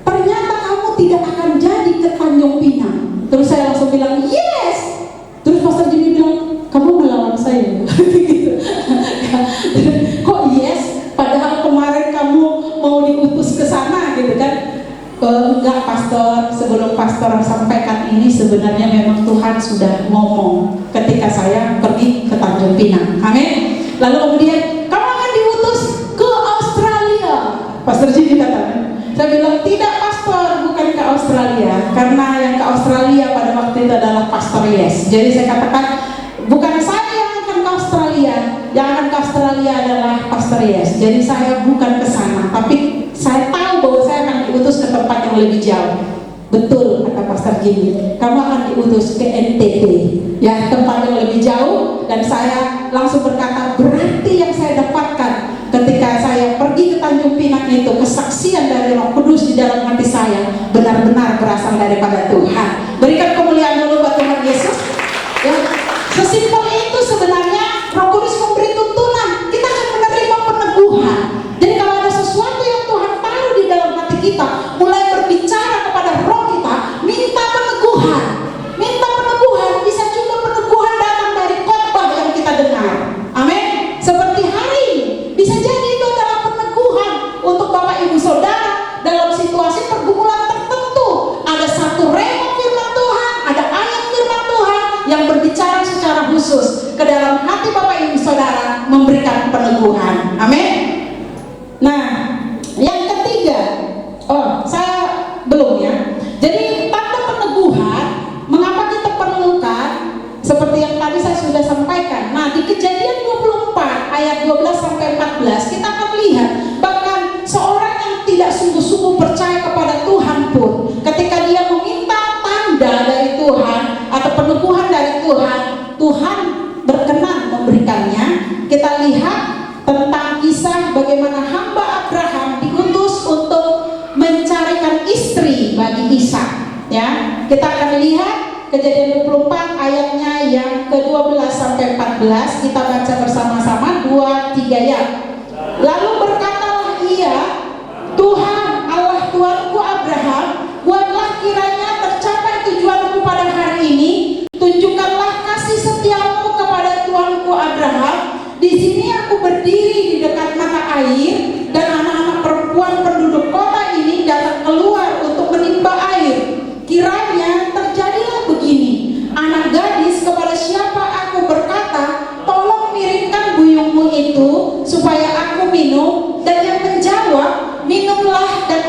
ternyata kamu tidak akan jadi ke Tanjung Pinang. Terus saya langsung bilang, yes. Terus Pastor Jimmy bilang, kamu melawan saya. Gitu. Kok yes? Padahal kemarin kamu mau diutus ke sana gitu kan? Enggak Pastor, sebelum Pastor sampaikan ini sebenarnya memang Tuhan sudah ngomong ketika saya pergi ke Tanjung Pinang. Amin. Lalu kemudian kamu akan diutus ke Australia. Pastor Jimmy katakan. Saya bilang tidak Pastor, bukan ke Australia, karena yang ke Australia pada waktu itu adalah Pastor Yes. Jadi saya katakan bukan saya yang akan ke Australia, yang akan ke Australia adalah Pastor Yes. Jadi saya bukan ke sana, tapi saya tahu bahwa saya akan diutus ke tempat yang lebih jauh. Betul kata Pastor Jimmy, kamu akan diutus ke NTT, ya tempat yang lebih jauh. Dan saya langsung berkata, berarti yang saya dapatkan ketika saya pergi ke Tanjung Pinang itu, kesaksian dari Roh Kudus di dalam hati saya benar-benar berasal daripada Tuhan. Berikan kemuliaan dulu buat Tuhan Yesus. Ya, sesimpel itu sebenarnya Roh Kudus memberi tuntunan. Kita akan menerima peneguhan. Jadi kalau ada sesuatu yang Tuhan taruh di dalam hati kita, mulai berbicara kepada roh kita, minta peneguhan. Bisa juga peneguhan datang dari khotbah yang kita dengar. Amin. Seperti hari ini, bisa jadi itu adalah peneguhan untuk Bapak Ibu Saudara dalam situasi pergumulan tertentu. Ada satu rema firman Tuhan, ada ayat firman Tuhan yang berbicara secara khusus ke dalam hati Bapak Ibu Saudara, memberikan peneguhan. Amin. Nah, yang ketiga, saya belum ya. Jadi tanda peneguhan, mengapa kita perlukan seperti yang tadi saya sudah sampaikan. Nah, di Kejadian 24 ayat 12 sampai 14 kita akan lihat bahkan seorang yang tidak sungguh-sungguh percaya kepada Tuhan pun, ketika dia meminta tanda dari Tuhan atau peneguhan dari Tuhan, Tuhan berkenan memberikannya. Kita lihat tentang kisah bagaimana hamba Abraham diutus untuk mencarikan istri bagi Ishak. Ya, kita akan lihat Kejadian 24 ayatnya yang ke-12 sampai 14. Kita baca bersama-sama 2-3 ya. Lalu berkatalah ia, Tuhan Allah Tuanku Abraham, buatlah kiranya tercapai tujuanku pada hari ini. Tunjukkanlah kasih setiamu kepada Tuanku Abraham. Di sini aku berdiri di dekat mata air, dan anak-anak perempuan penduduk kota ini datang keluar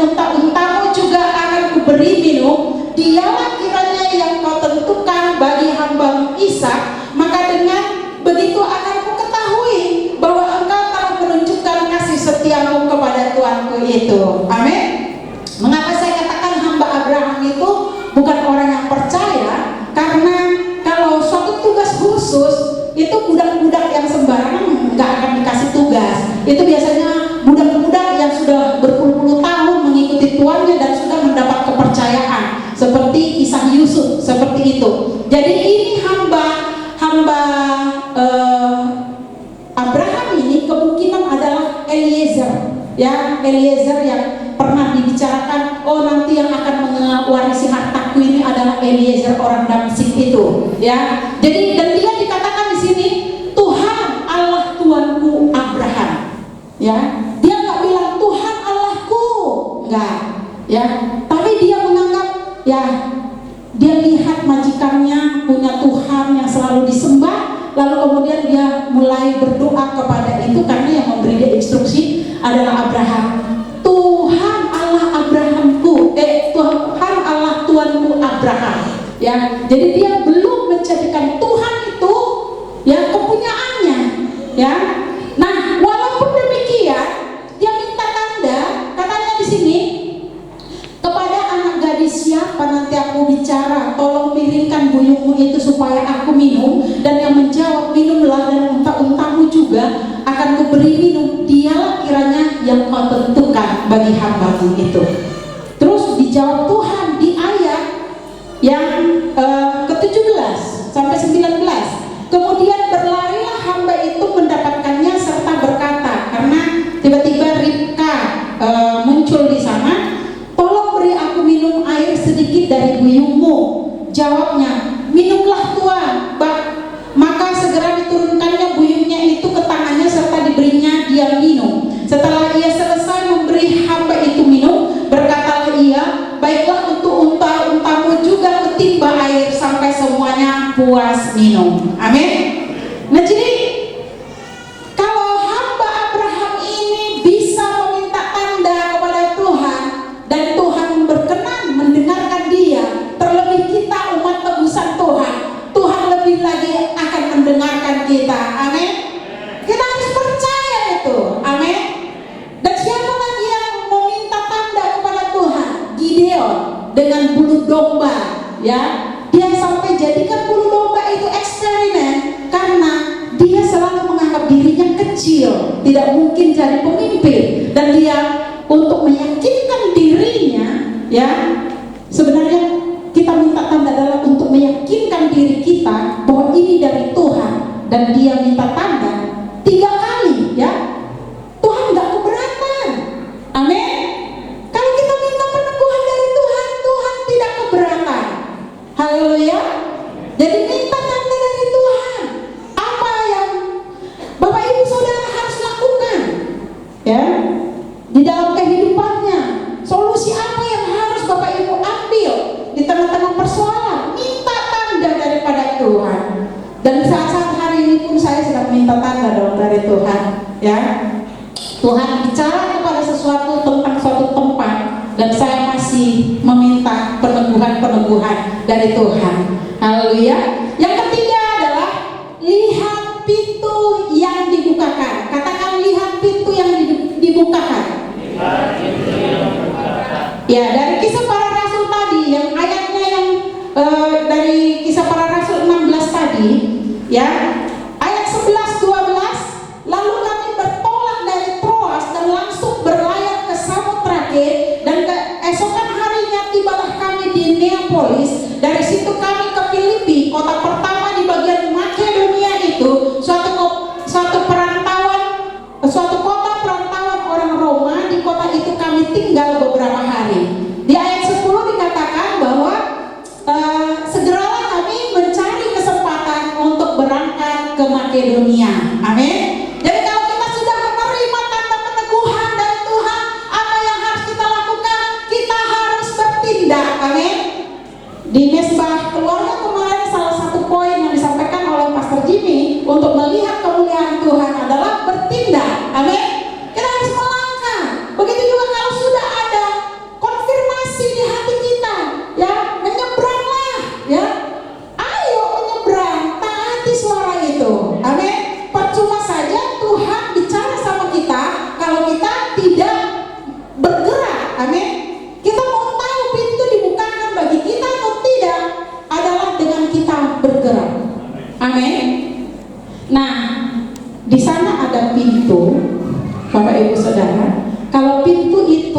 unta-untamu juga akan kuberi minum. Dialah kiranya yang kau tentukan bagi hamba Ishak, maka dengan begitu akan ku ketahui bahwa engkau telah menunjukkan kasih setiamu kepada Tuanku itu. Amin. Mengapa saya katakan hamba Abraham itu bukan orang yang percaya? Karena kalau suatu tugas khusus itu budak-budak yang sembarangan nggak akan dikasih tugas. Itu biasanya budak-budak yang sudah berpuluh-puluh tahun mengikuti tuannya dan sudah mendapat kepercayaan, seperti Ishak Yusuf, seperti itu. Jadi ini hamba Abraham ini kemungkinan adalah Eliezer, ya, Eliezer yang pernah dibicarakan, oh nanti yang akan mewarisi hartaku ini adalah Eliezer orang Damsyik itu, ya. Jadi dan dia dikatakan di sini Tuhan Allah Tuanku Abraham, ya. Dia nggak bilang Tuhan Allahku, enggak, ya. Tapi dia menganggap, ya, dia lihat majikannya punya Tuhan yang selalu disembah, lalu kemudian dia mulai berdoa kepada itu karena yang memberi dia instruksi adalah Abraham. Tuhan Allah Abrahamku, Tuhan Allah Tuanku Abraham, ya. Jadi dia belum menjadikan Tuhan itu, ya, kepunyaannya, ya. Nah, walaupun demikian, dia minta tanda, katanya di sini, kepada anak gadis siapa nanti aku bicara, tolong miringkan buyungmu itu supaya aku minum. Dan yang menjawab, minumlah, dan unta-untamu juga akan kuberi minum. Dialah kiranya yang kau tentukan bagi hambamu itu. Terus dijawab Tuhan di ayat yang ke-17 sampai 19. Kemudian berlarilah hamba itu mendapatkannya serta berkata, karena tiba-tiba Ribka muncul di sana, tolong beri aku minum air sedikit dari buyungmu. Jawabnya, minumlah Tuan. Maka segera diturunkannya buyungnya itu ke tangannya serta diberinya dia minum. Setelah ia selesai memberi hamba itu minum, berkatalah ia, baiklah untuk unta-untamu juga ketimba air sampai semuanya puas minum. Amin. Nah, jadi kalau hamba Abraham ini bisa meminta tanda kepada Tuhan dan Tuhan berkenan mendengarkan dia, terlebih kita umat tebusan Tuhan, Tuhan lebih lagi akan mendengarkan kita. Amin. Kita harus percaya itu. Amin. Dan siapa lagi yang meminta tanda kepada Tuhan? Gideon dengan bulu domba, ya. Dia sampai jadikan bulu domba itu eksperimen karena dia selalu menganggap dirinya kecil, tidak mungkin jadi pemimpin, dan dia untuk meyakinkan dirinya, ya. Sebenarnya kita minta tanda adalah untuk meyakinkan diri kita bahwa ini dari Tuhan, dan dia minta tanda 3 kali, ya. Tuhan nggak keberatan. Amin. Kalau kita minta peneguhan dari Tuhan, Tuhan tidak keberatan. Haleluya. Jadi minta tanda dari Tuhan. Apa yang Bapak Ibu Saudara harus lakukan, ya, di dalam kehidupannya? Solusi apa yang harus Bapak Ibu ambil di tengah-tengah persoalan? Minta tanda daripada Tuhan. Dan saat-saat hari ini pun saya sedang minta tanda dong dari Tuhan, ya. Tuhan bicara kepada sesuatu tentang suatu tempat, dan saya masih meminta peneguhan-peneguhan dari Tuhan. Haleluya. Yang ketiga adalah lihat pintu yang dibukakan. Katakan, lihat pintu yang dibukakan. Ya, dari Kisah Para Rasul tadi, yang ayatnya yang dari Kisah Para Rasul 16 tadi, ya, ayat 11-12, lalu kami bertolak dari Troas dan langsung berlayar ke Samotrake, dan keesokan harinya tibalah kami di Neapolis. Dari situ kami ke Filipi, kota pertama di bagian Makedonia itu, suatu kota perantauan orang Roma. Di kota itu kami tinggal beberapa hari. Di ayat 10 dikatakan bahwa segeralah kami mencari kesempatan untuk berangkat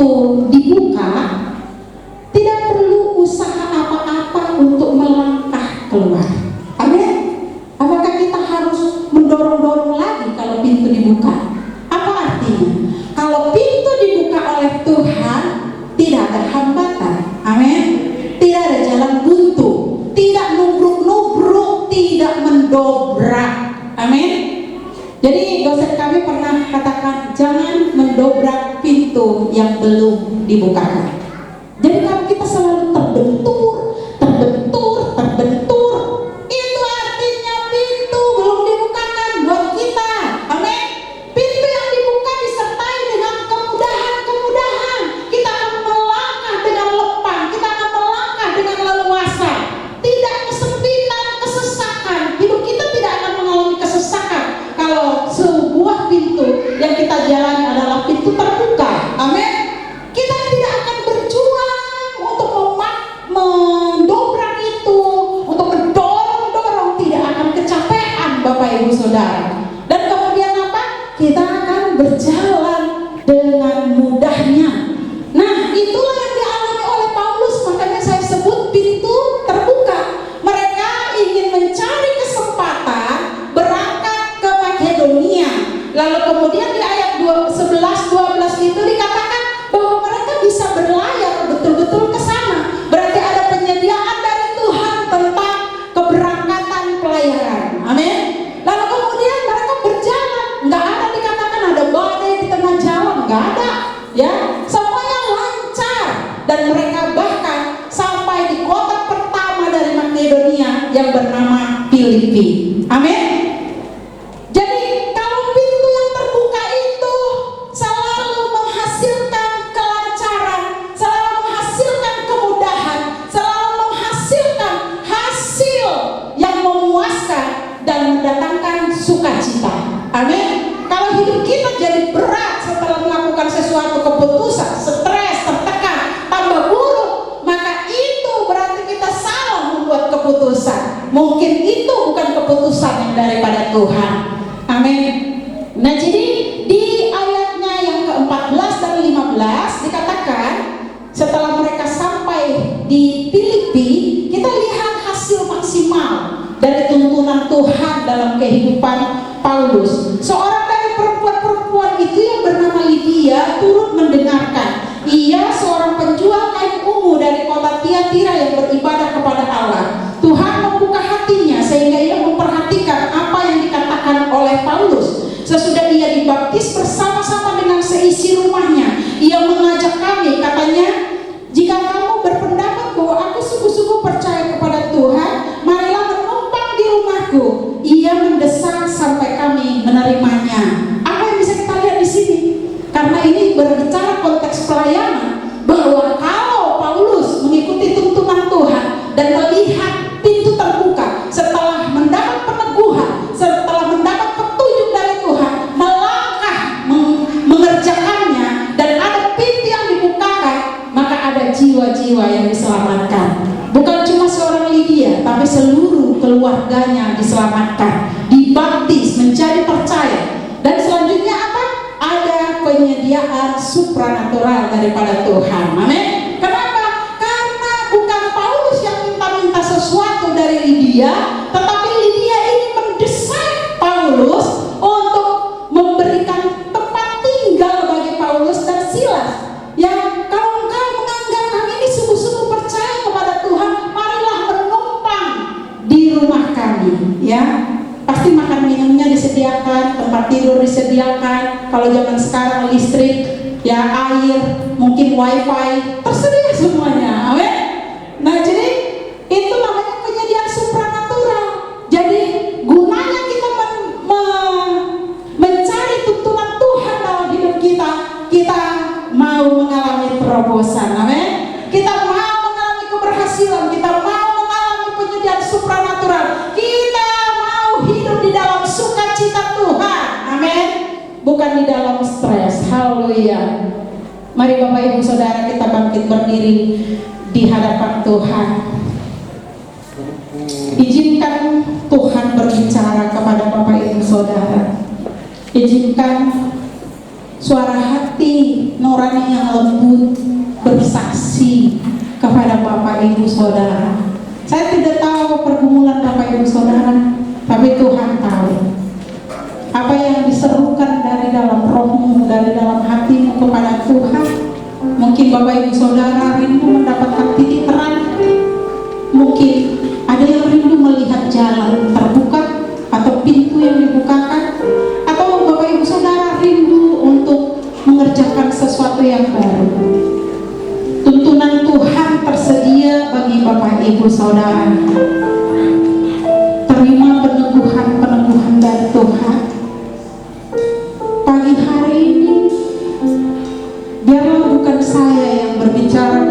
pintu dibuka, tidak perlu usaha apa-apa untuk melangkah keluar. Amin. Apakah kita harus mendorong-dorong lagi kalau pintu dibuka? Apa artinya? Kalau pintu dibuka oleh Tuhan, tidak ada hambatan. Amin. Tidak ada jalan buntu, tidak nubruk-nubruk, tidak mendobrak. Amin. Jadi dosen kami pernah katakan, jangan mendobrak pintu yang belum dibukakan. Jadi kalau kita selalu terbentur, itu artinya pintu belum dibukakan buat kita. Amin. Pintu yang dibuka disertai dengan kemudahan-kemudahan. Kita akan melangkah dengan lepang, kita akan melangkah dengan leluasa. Tidak kesempitan, kesesakan. Hidup kita tidak akan mengalami kesesakan kalau sebuah pintu yang kita jalani adalah pintu terbuka. Amin. Kita tidak akan berjuang untuk mendobrak itu, untuk mendorong-dorong, tidak akan kecapean Bapak Ibu Saudara. Dan kemudian apa? Kita akan berjalan dengan mudahnya. Nah, itulah yang dialami oleh Paulus, makanya saya sebut pintu terbuka. Mereka ingin mencari kesempatan berangkat ke Makedonia. Lalu kemudian di ayat 11-12 itu dikatakan bahwa mereka bisa berlayar betul-betul ke sana. Berarti ada penyediaan dari Tuhan tentang keberangkatan pelayaran. Amin. Lalu kemudian mereka berjalan, nggak ada dikatakan ada badai di tengah jalan, nggak ada. Ya, semuanya lancar dan mereka bahkan sampai di kota pertama dari Makedonia yang bernama Filipi. Amin. Jadi kalau pintu yang terbuka itu selalu menghasilkan kelancaran, selalu menghasilkan kemudahan, selalu menghasilkan hasil yang memuaskan dan mendatangkan sukacita. Amin. Kalau hidup kita jadi berat setelah melakukan sesuatu keputusan, stres, tertekan, tambah buruk, maka itu berarti kita salah membuat keputusan. Mungkin itu bukan keputusan yang daripada Tuhan. Amin. Nah, jadi di ayatnya yang ke-14 dan 15 dikatakan setelah mereka sampai di Filipi, kita lihat hasil maksimal dari tuntunan Tuhan dalam kehidupan Paulus. Seorang dari perempuan-perempuan itu yang bernama Lydia turut mendengarkan. Ia seorang penjual kain ungu dari kota Tiatira yang beribadah kepada Allah. Tuhan membuka hatinya sehingga ia memperhatikan apa yang dikatakan oleh Paulus. Sesudah ia dibaptis bersama-sama dengan seisi rumahnya, ia mengajak kami, katanya, jika kamu berpendapat bahwa aku sungguh-sungguh percaya kepada Tuhan, marilah menumpang di rumahku. Ia mendesak sampai kami menerimanya. Apa yang bisa kita lihat di sini? Karena ini berbicara konteks pelayanan, bahwa kalau Paulus mengikuti tuntunan Tuhan dan melihat pintu terbuka, setelah mendapat peneguhan, setelah mendapat petunjuk dari Tuhan, melangkah mengerjakannya, dan ada pintu yang dibukakan, maka ada jiwa-jiwa yang diselamatkan. Bukan cuma seorang Lydia, tapi seluruh keluarganya diselamatkan, dibaptis, menjadi percaya. Dan selanjutnya apa? Ada penyediaan supranatural daripada Tuhan. Amin. Kenapa? Karena bukan Paulus yang minta-minta sesuatu dari Lydia, tetapi Lydia ini mendesak Paulus untuk memberikan tempat tinggal bagi Paulus dan Silas. Yang kalau engkau menganggap kami ini sungguh-sungguh percaya kepada Tuhan, marilah menumpang di rumah kami. Ya, pasti makan minumnya disediakan, tempat tidur disediakan. Kalau zaman sekarang listrik, ya air, mungkin wifi, tersedia semuanya. Amin. Nah, jadi itu namanya penyediaan supranatural. Jadi gunanya kita mencari tuntunan Tuhan dalam hidup kita, kita mau mengalami terobosan. Amin. Kita mau mengalami keberhasilan, kita mau mengalami penyediaan supranatural, kita mau hidup di dalam sukacita Tuhan. Amin. Bukan di dalam stres. Haleluya. Mari Bapak Ibu Saudara kita bangkit berdiri di hadapan Tuhan. Izinkan Tuhan berbicara kepada Bapak Ibu Saudara. Izinkan suara hati nurani yang lembut bersaksi kepada Bapak Ibu Saudara. Saya tidak tahu pergumulan Bapak Ibu Saudara, tapi Tuhan tahu apa yang diserukan dari dalam rohmu, dari dalam hatimu kepada Tuhan. Mungkin Bapak Ibu Saudara rindu mendapatkan titik terang, mungkin ada yang rindu melihat jalan terbuka atau pintu yang dibukakan, atau Bapak Ibu Saudara rindu untuk mengerjakan sesuatu yang baru. Tuntunan Tuhan tersedia bagi Bapak Ibu Saudara. Terima peneguhan-peneguhan dari Tuhan. Pagi hari ini biarlah bukan saya yang berbicara